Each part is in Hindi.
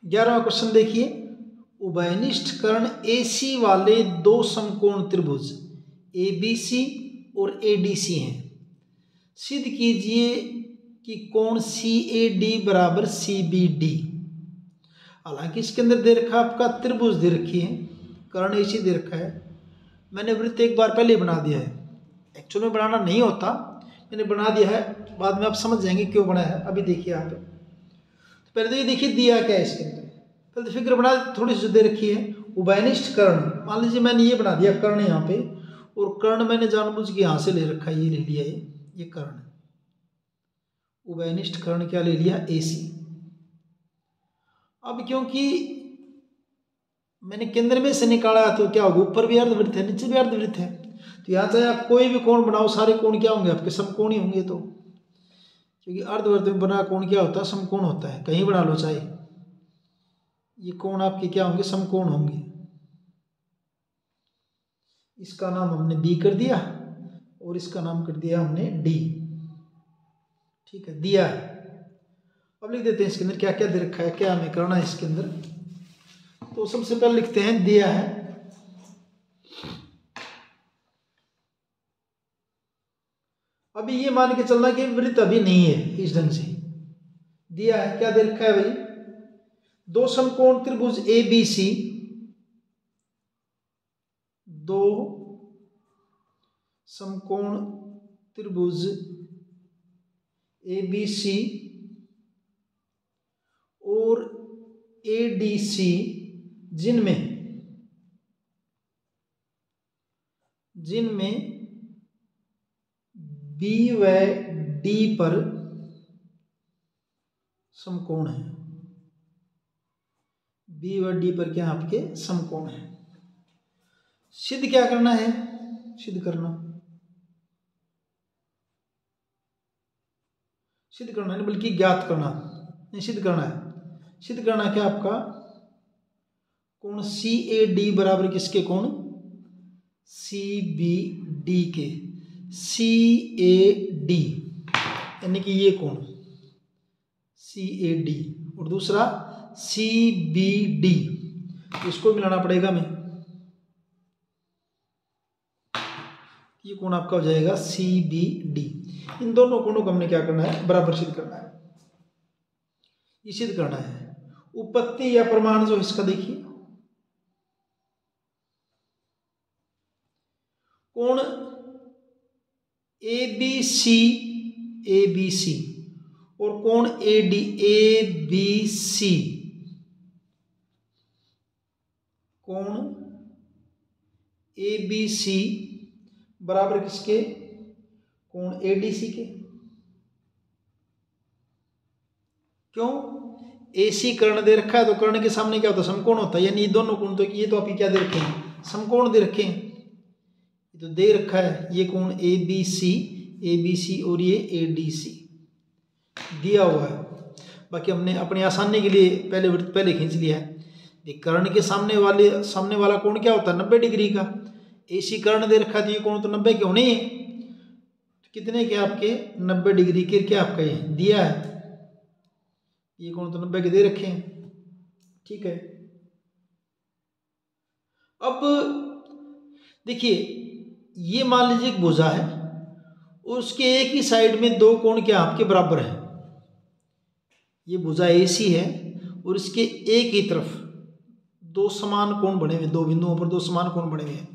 11वां क्वेश्चन देखिए, उभयनिष्ठ कर्ण AC वाले दो समकोण त्रिभुज ABC और ADC हैं। सिद्ध कीजिए कि कोण CAD बराबर CBD। हालांकि इसके अंदर दे रखा आपका त्रिभुज दे रखी है, कर्ण AC दे रखा है। मैंने वृत्त एक बार पहले बना दिया है, एक्चुअल में बनाना नहीं होता, मैंने बना दिया है, बाद में आप समझ जाएंगे क्यों बना है। अभी देखिए आप, तो पहले तो ये देखिए दिया क्या है इसके अंदर, पहले तो फिगर बना थोड़ी सी दे रखी है। उभयनिष्ठ कर्ण, मान लीजिए मैंने ये बना दिया कर्ण यहाँ पे, और कर्ण मैंने जानबूझ के यहाँ से ले रखा है, ये ले लिया ये कर्ण। उभयनिष्ठ कर्ण क्या ले लिया, AC। अब क्योंकि मैंने केंद्र में से निकाला तो क्या होगा, ऊपर भी अर्धवृत्त है नीचे भी अर्धवृत्त है, तो यहाँ चाहे आप कोई भी कोण बनाओ सारे कोण क्या होंगे आपके, समकोण ही होंगे। तो क्योंकि अर्धवृत्त में बना कोण क्या होता है, समकोण होता है, कहीं बना लो चाहे, ये कोण आपके क्या होंगे, समकोण होंगे। इसका नाम हमने B कर दिया और इसका नाम कर दिया हमने D। ठीक है, दिया है। अब लिख देते हैं इसके अंदर क्या क्या दे रखा है, क्या हमें करना है इसके अंदर। तो सबसे पहले लिखते हैं दिया है, अभी ये मान के चलना कि वृत्त अभी नहीं है, इस ढंग से दिया है। क्या दे रखा है भाई, दो समकोण त्रिभुज ABC, दो समकोण त्रिभुज ABC और ADC जिनमें B व D पर समकोण है, B व D पर क्या आपके समकोण है। सिद्ध क्या करना है, सिद्ध करना नहीं बल्कि ज्ञात करना, नहीं सिद्ध करना है। सिद्ध करना क्या आपका, कोण CAD बराबर किसके कोण, CBD के, CAD यानी कि ये कोण CAD और दूसरा CBD, इसको मिलाना पड़ेगा हमें, ये कोण आपका हो जाएगा CBD। इन दोनों कोणों को हमने क्या करना है, बराबर सिद्ध करना है, ये सिद्ध करना है। उपपत्ति या प्रमाण जो इसका देखिए, कोण ABC और कोण ABC, कोण ABC बराबर किसके, कोण ADC के। क्यों, AC कर्ण दे रखा है तो कर्ण के सामने क्या होता है, समकोण होता है, यानी ये दोनों कोण, तो ये तो आपकी क्या दे रखे हैं, समकोण दे रखे हैं, ये तो दे रखा है, ये कोण ABC और ये ADC दिया हुआ है। बाकी हमने अपनी आसानी के लिए पहले खींच लिया है। कर्ण के सामने वाला कोण क्या होता है, 90 डिग्री का। AC कर्ण दे रखा है तो ये कोण तो 90 के होने ही है, तो कितने के आपके 90 डिग्री के, क्या आपका ये दिया है, ये कोण तो 90 के दे रखे हैं। ठीक है, अब देखिए ये मान लीजिए एक भुजा है, उसके एक ही साइड में दो कोण क्या आपके बराबर है, ये भुजा AC है और इसके एक ही तरफ दो समान कोण बने हुए, दो बिंदुओं पर दो समान कोण बने हुए हैं।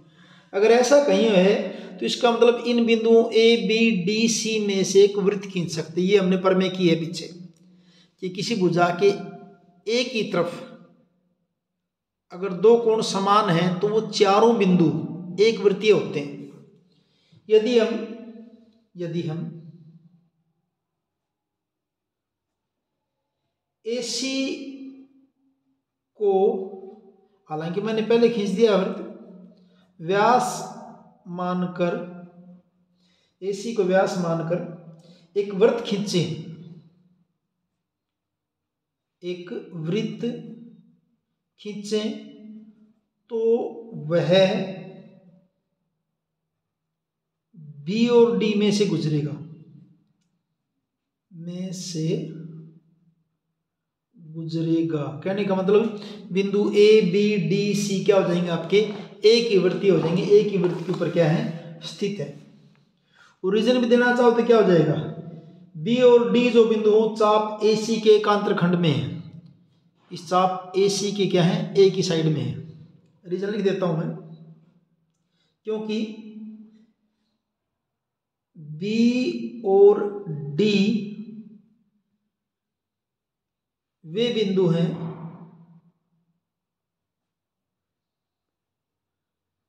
अगर ऐसा कहीं है तो इसका मतलब इन बिंदुओं ABDC में से एक वृत्त खींच सकते। ये हमने प्रमेय की है पीछे कि किसी भुजा के एक ही तरफ अगर दो कोण समान हैं तो वो चारों बिंदु एक वृत्तीय होते हैं। यदि हम AC को, हालांकि मैंने पहले खींच दिया वृत्त, व्यास मानकर, AC को व्यास मानकर एक वृत्त खींचे, एक वृत्त खींचें तो वह B और D में से गुजरेगा। कहने का मतलब बिंदु ए बी डी सी क्या हो जाएंगे आपके एक ही वृत्तीय हो जाएंगे, एक ही वृत्त के ऊपर क्या है स्थित है। ओरिजिन भी देना चाहो तो क्या हो जाएगा, बी और डी जो बिंदु हो चाप AC के एकांतर खंड में है, इस चाप AC के क्या है एक ही साइड में है। रीजन लिख देता हूं मैं, क्योंकि B और D वे बिंदु हैं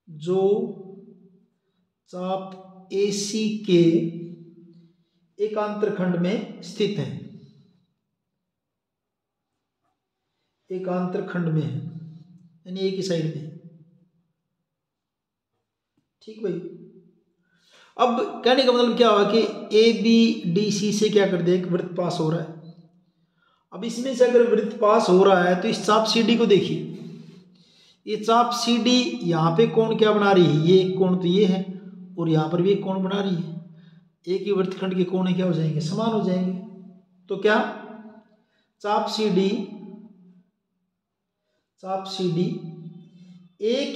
जो चाप AC के एकांतर खंड में स्थित हैं, एकांतर खंड में है यानी एक ही साइड में। ठीक भाई। अब कहने का मतलब क्या हुआ कि ABDC से क्या कर दिया, एक वृत्त पास हो रहा है। अब इसमें से अगर वृत्त पास हो रहा है तो इस चाप CD को देखिए, ये चाप CD यहाँ पे कोण क्या बना रही है, ये एक कोण तो ये है और यहाँ पर भी एक कोण बना रही है। एक ही वृत्तखंड के कोण क्या हो जाएंगे, समान हो जाएंगे। तो क्या चाप CD एक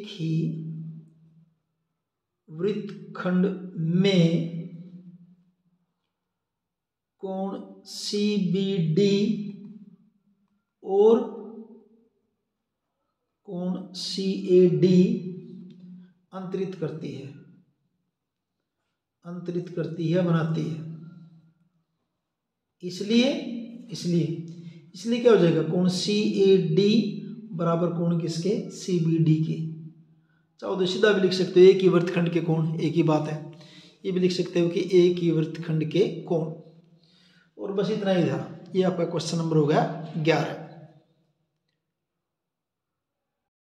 ही वृत्तखंड में कोण CBD और कोण CAD अंतरित करती है, बनाती है। इसलिए क्या हो जाएगा, कोण CAD बराबर कोण किसके, CBD के। चाहो तो सीधा भी लिख सकते हो एक ही वृत्तखंड के कोण, एक ही बात है। ये भी लिख सकते हो कि एक ही वृत्तखंड के कोण। और बस इतना ही था, ये आपका क्वेश्चन नंबर हो गया 11।